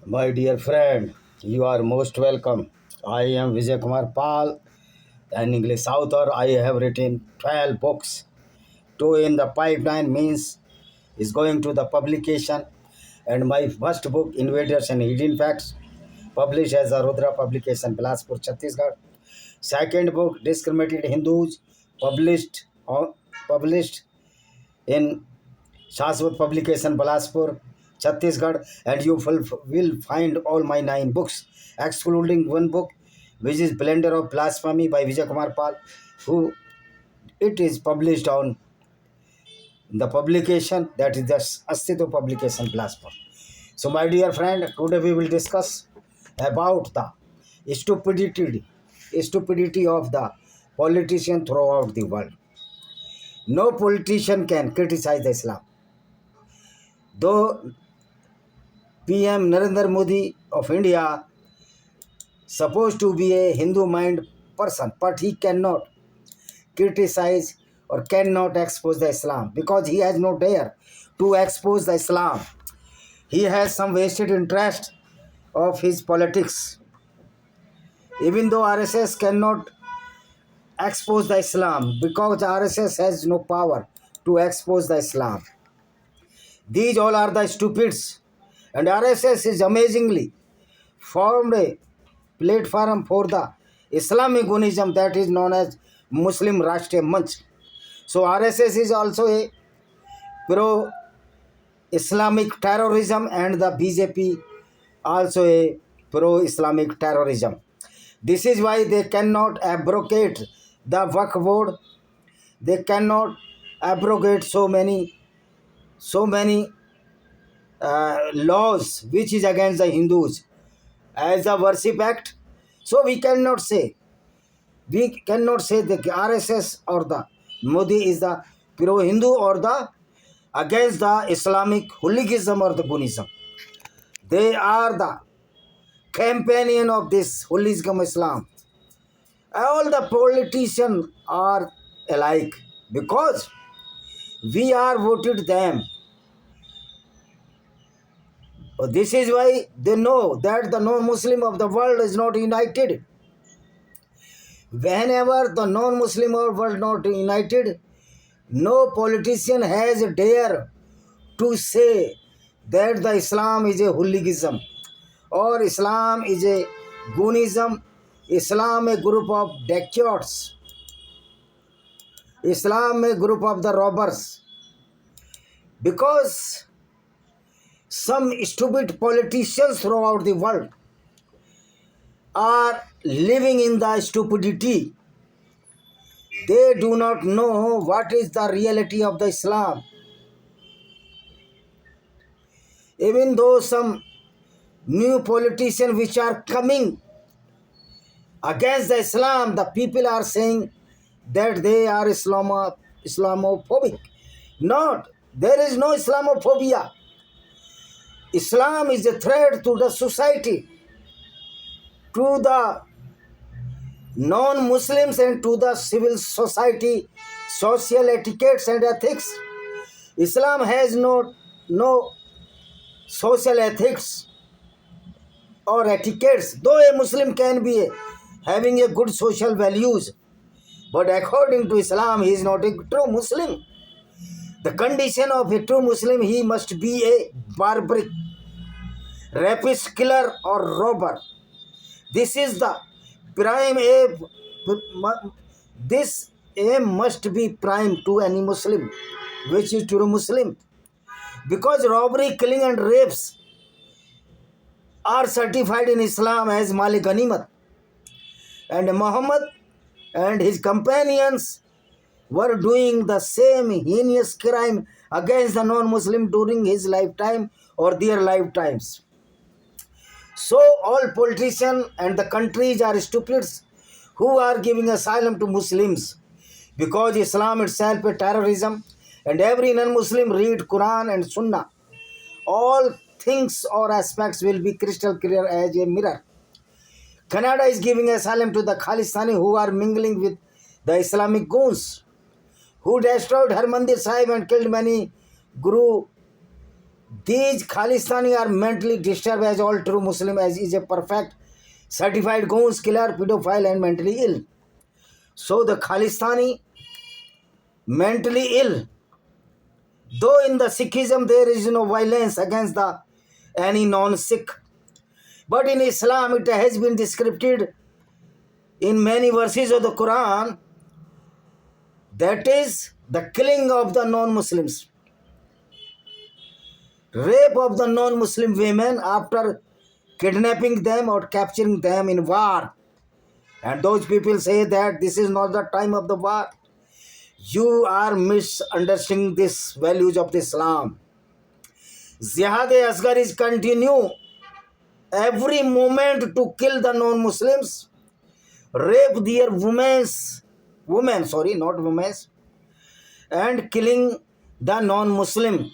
My dear friend, you are most welcome. I am Vijay Kumar Pal, an English author. I have written 12 books. Two in the pipeline means is going to the publication. And my first book, Invaders and Hidden Facts, published as a Rudra publication, Bilaspur, Chhattisgarh. Second book, Discriminated Hindus, published, published in Shashwat Publication, Bilaspur, Chhattisgarh, and you will find all my 9 books, excluding one book, which is Blender of Blasphemy by Vijay Kumar Pal, who it is published on the publication that is the Astito Publication, Bilaspur. So, my dear friend, today we will discuss about the stupidity of the politician throughout the world. No politician can criticize Islam. Though PM Narendra Modi of India supposed to be a Hindu mind person, but he cannot criticize or cannot expose the Islam because he has no dare to expose the Islam. He has some vested interest of his politics. Even though RSS cannot expose the Islam because RSS has no power to expose the Islam. These all are the stupids, and RSS is amazingly formed a platform for the Islamic Unism that is known as Muslim Rashtriya Manch. So RSS is also a pro-Islamic terrorism and the BJP also a pro-Islamic terrorism. This is why they cannot abrogate the Waqf board. They cannot abrogate so many laws which is against the Hindus as a worship act. So we cannot say that RSS or the Modi is the pro-Hindu or the against the Islamic hooliganism or the Gunism. They are the companion of this hooliganism Islam. All the politicians are alike because we are voted them. This is why they know that the non-Muslim of the world is not united. Whenever the non-Muslim world not united, no politician has a dare to say that the Islam is a hooliganism or Islam is a Gunism, Islam a group of dacoits, Islam a group of the robbers. Because some stupid politicians throughout the world are living in the stupidity. They do not know what is the reality of the Islam. Even though some new politicians which are coming against the Islam, the people are saying that they are Islamophobic. Not. There is no Islamophobia. Islam is a threat to the society, to the non-Muslims and to the civil society, social etiquettes and ethics. Islam has no social ethics or etiquettes, though a Muslim can be having a good social values, but according to Islam, he is not a true Muslim. The condition of a true Muslim, he must be a barbaric, rapist, killer or robber. This is the prime aim. This aim must be prime to any Muslim, which is true Muslim. Because robbery, killing and rapes are certified in Islam as Mali Ganimat. And Muhammad and his companions were doing the same heinous crime against the non-Muslim during his lifetime or their lifetimes. So all politicians and the countries are stupids who are giving asylum to Muslims because Islam itself is terrorism and every non-Muslim read Quran and Sunnah. All things or aspects will be crystal clear as a mirror. Canada is giving asylum to the Khalistani who are mingling with the Islamic goons, who destroyed Harmandir Sahib and killed many Guru These Khalistani are mentally disturbed as all true Muslim as is a perfect certified goons, killer, pedophile and mentally ill. So the Khalistani mentally ill. Though in the Sikhism there is no violence against the any non-Sikh, but in Islam it has been described in many verses of the Quran, that is the killing of the non-Muslims, rape of the non-Muslim women after kidnapping them or capturing them in war. And those people say that this is not the time of the war. You are misunderstanding these values of Islam. Jihad-e-Asghar is continue every moment to kill the non-Muslims, rape their women, and killing the non-Muslim.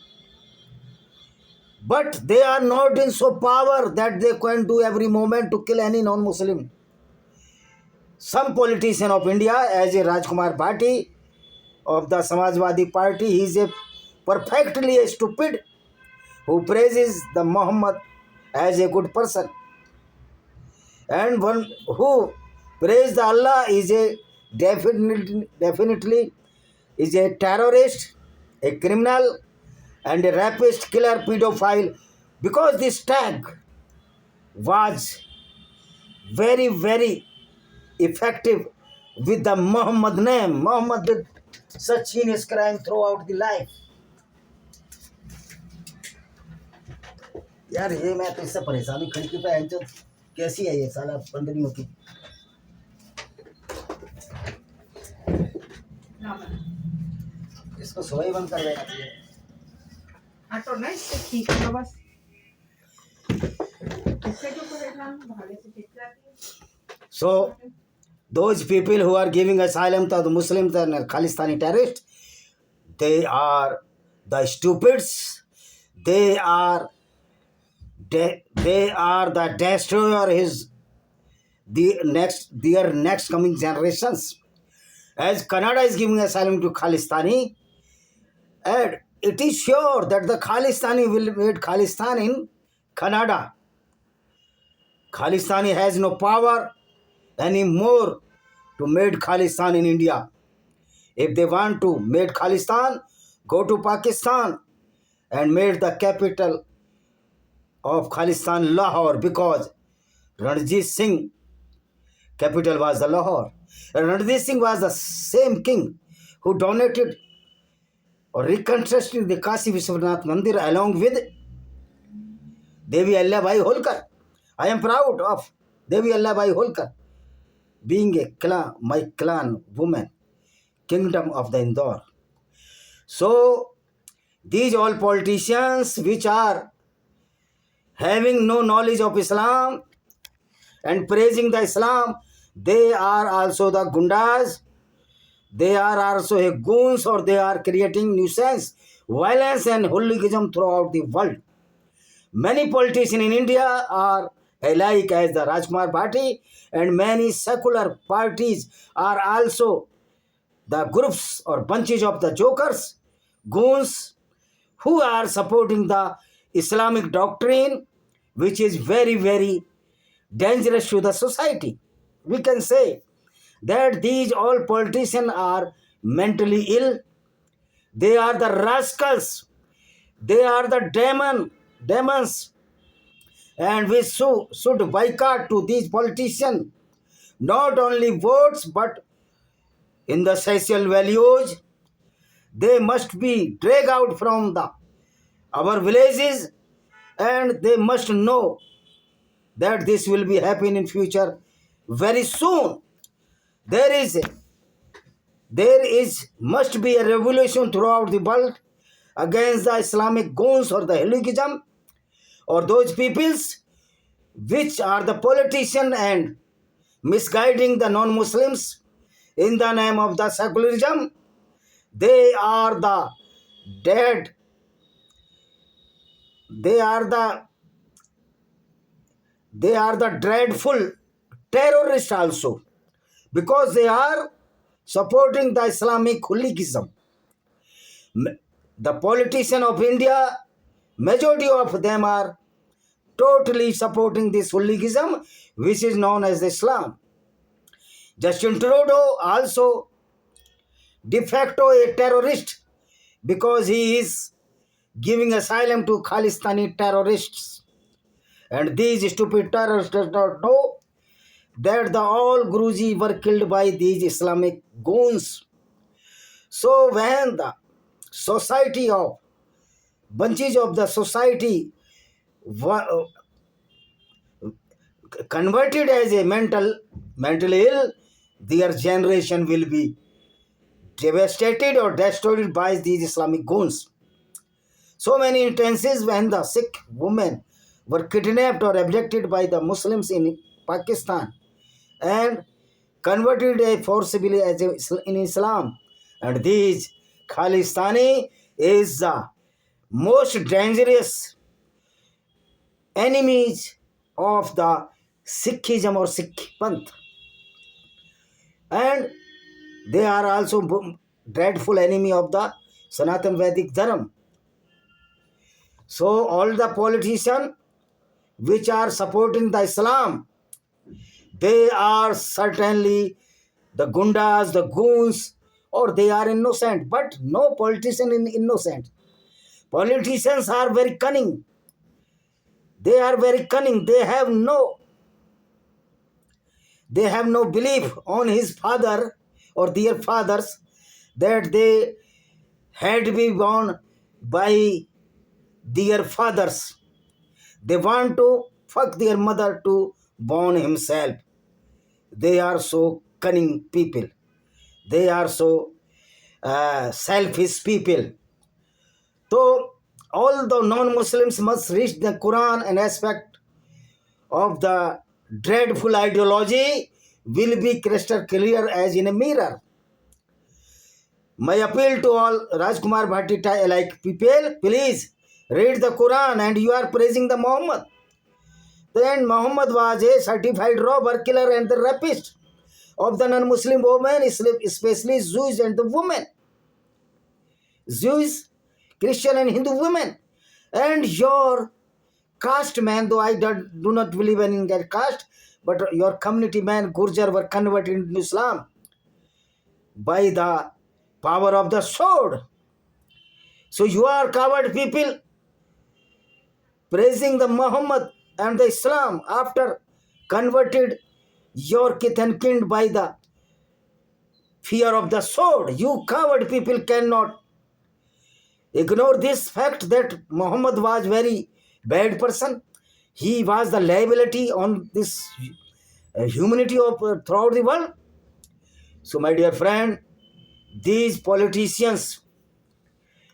But they are not in so power that they can do every moment to kill any non-Muslim. Some politician of India, as a Rajkumar Bhatti of the Samajwadi Party, he is a perfectly stupid who praises the Muhammad as a good person, and one who praise the Allah is a definitely is a terrorist, a criminal, and a rapist, killer, pedophile, because this tag was very, very effective with the Muhammad name. Muhammad did such heinous crime throughout the life. यार ये मैं तो इससे परेशान हूँ, खिड़की पे एंचो कैसी है ये, साला बंद नहीं होती। इसको सोई बंद कर देना चाहिए। तो नहीं इससे ठीक है बस इससे जो परेशान भागे से ठीक जाती है। So those people who are giving asylum to the Muslims and Khalistani terrorists, they are the stupids. They are the destroyer their next coming generations. As Canada is giving asylum to Khalistani, and it is sure that the Khalistani will make Khalistan in Canada. Khalistani has no power anymore to make Khalistan in India. If they want to make Khalistan, go to Pakistan and made the capital of Khalistan Lahore, because Ranjit Singh capital was the Lahore. And Ranjit Singh was the same king who donated or reconstructed the Kashi Vishwanath Mandir along with Devi Allabai Holkar. I am proud of Devi Allabai Holkar being my clan woman, kingdom of the Indore. So these all politicians which are having no knowledge of Islam and praising the Islam, they are also the gundas, they are also a goons, or they are creating nuisance, violence and hooliganism throughout the world. Many politicians in India are alike as the Rajkumar Bhatti, and many secular parties are also the groups or bunches of the jokers, goons, who are supporting the Islamic doctrine, which is very, very dangerous to the society. We can say that these all politicians are mentally ill. They are the rascals. They are the demons. And we should boycott to these politicians, not only votes, but in the social values. They must be dragged out from our villages, and they must know that this will be happening in future very soon. There must be a revolution throughout the world against the Islamic goons or the hooliganism, or those peoples which are the politicians and misguiding the non-Muslims in the name of the secularism. They are the dead. They are the dreadful terrorists also, because they are supporting the Islamic hooliganism. The politician of India Majority of them are totally supporting this hooliganism, which is known as Islam. Justin Trudeau also de facto a terrorist because he is giving asylum to Khalistani terrorists. And these stupid terrorists does not know that the all Guruji were killed by these Islamic goons. So when the society of bunches of the society converted as a mentally ill, their generation will be devastated or destroyed by these Islamic goons. So many instances when the Sikh women were kidnapped or abducted by the Muslims in Pakistan and converted forcibly as in Islam. And these Khalistani is the most dangerous enemies of the Sikhism or Sikh Panth. And they are also dreadful enemy of the Sanatan Vedic Dharma. So all the politicians which are supporting the Islam, they are certainly the gundas, the goons, or they are innocent. But no politician is innocent. Politicians are very cunning. They are very cunning. They have no belief on his father or their fathers that they had to be born by their fathers. They want to fuck their mother to born himself. They are so cunning people. They are so selfish people. So all the non-Muslims must read the Quran and aspect of the dreadful ideology will be crystal clear as in a mirror. My appeal to all Rajkumar Bhatti like people, please read the Quran and you are praising the Muhammad. Then Muhammad was a certified robber, killer and the rapist of the non-Muslim women, especially Jews and the women. Jews, Christian and Hindu women. And your caste man, though I do not believe in that caste, but your community man, Gurjar, were converted into Islam by the power of the sword. So you are coward people praising the Muhammad and the Islam after converted your kith and kin by the fear of the sword. You coward people cannot ignore this fact that Muhammad was very bad person. He was the liability on this humanity of throughout the world. So my dear friend, these politicians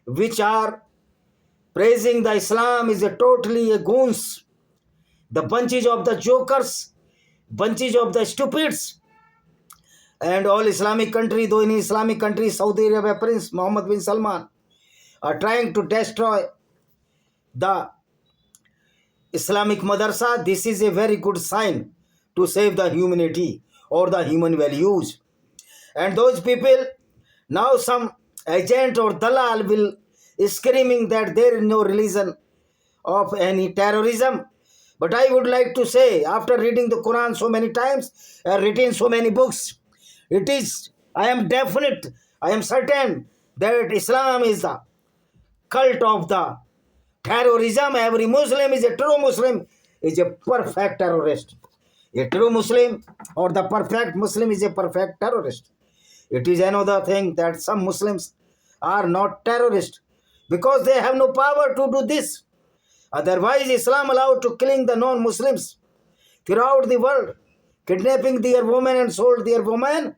which are praising the Islam is a totally a goons. The bunches of the jokers, bunches of the stupids, and all Islamic country, though in Islamic country, Saudi Arabia Prince Mohammed bin Salman are trying to destroy the Islamic madrasa. This is a very good sign to save the humanity or the human values. And those people, now some agent or dalal will screaming that there is no religion of any terrorism. But I would like to say, after reading the Quran so many times, written so many books, I am certain that Islam is the cult of the terrorism. Every Muslim is a true Muslim, is a perfect terrorist. A true Muslim or the perfect Muslim is a perfect terrorist. It is another thing that some Muslims are not terrorists because they have no power to do this. Otherwise, Islam allowed to killing the non-Muslims throughout the world, kidnapping their women and sold their women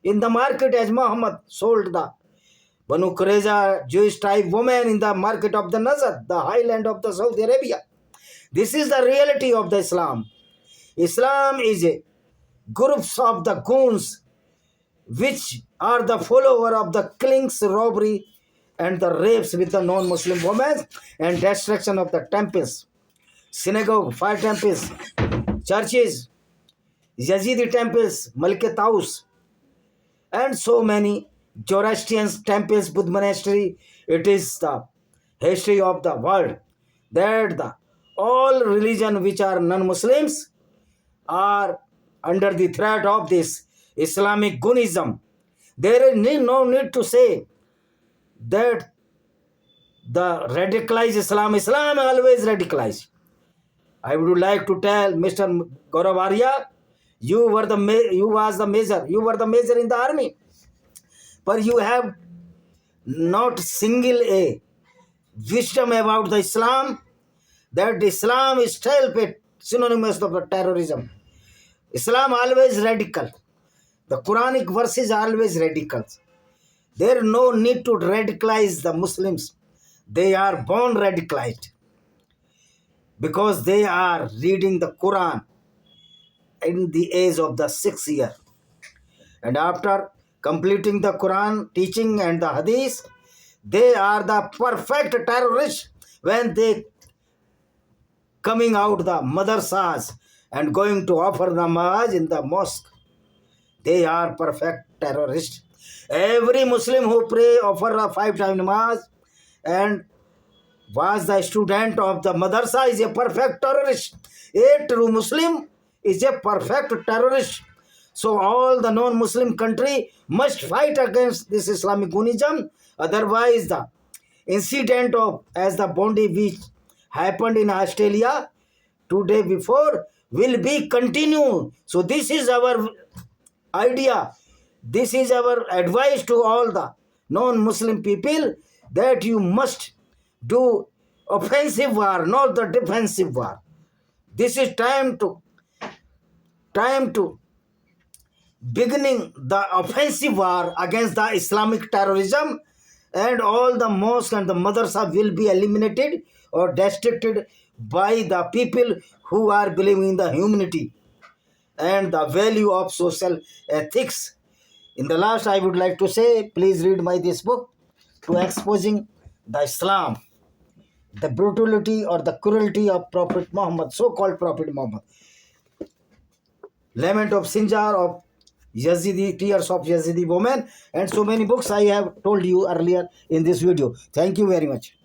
in the market as Muhammad sold the Banu Qurayza Jewish type women in the market of the Nazar, the highland of the Saudi Arabia. This is the reality of the Islam. Islam is a groups of the goons which are the follower of the killings, robbery and the rapes with the non-Muslim women and destruction of the temples, synagogue, fire temples, churches, Yazidi temples, Malik Taus, and so many Zoroastrian temples, Buddha monastery. It is the history of the world. that the all religion which are non-Muslims are under the threat of this Islamic Gunism. There is no need to say that the radicalized Islam always radicalized. I would like to tell Mr. Gaurav Arya, you were the major in the army, but you have not single a wisdom about the Islam, that Islam is still synonymous of the terrorism. Islam always radical. The Quranic verses are always radical. There is no need to radicalize the Muslims. They are born radicalized because they are reading the Quran in the age of the 6th year. And after completing the Quran teaching and the Hadith, they are the perfect terrorists when they coming out the madrasas and going to offer namaz in the mosque. They are perfect terrorists. Every Muslim who pray, offer a 5-time namaz and was the student of the madrasa is a perfect terrorist. A true Muslim is a perfect terrorist. So all the non-Muslim country must fight against this Islamic Gunism. Otherwise, the incident of as the Bondi which happened in Australia 2 days before will be continued. So this is our idea. This is our advice to all the non-Muslim people, that you must do offensive war, not the defensive war. This is time to beginning the offensive war against the Islamic terrorism, and all the mosques and the madrasa will be eliminated or destroyed by the people who are believing in the humanity and the value of social ethics. In the last, I would like to say, please read this book to exposing the Islam, the brutality or the cruelty of Prophet Muhammad, so-called Prophet Muhammad. Lament of Sinjar of Yazidi, Tears of Yazidi Women, and so many books I have told you earlier in this video. Thank you very much.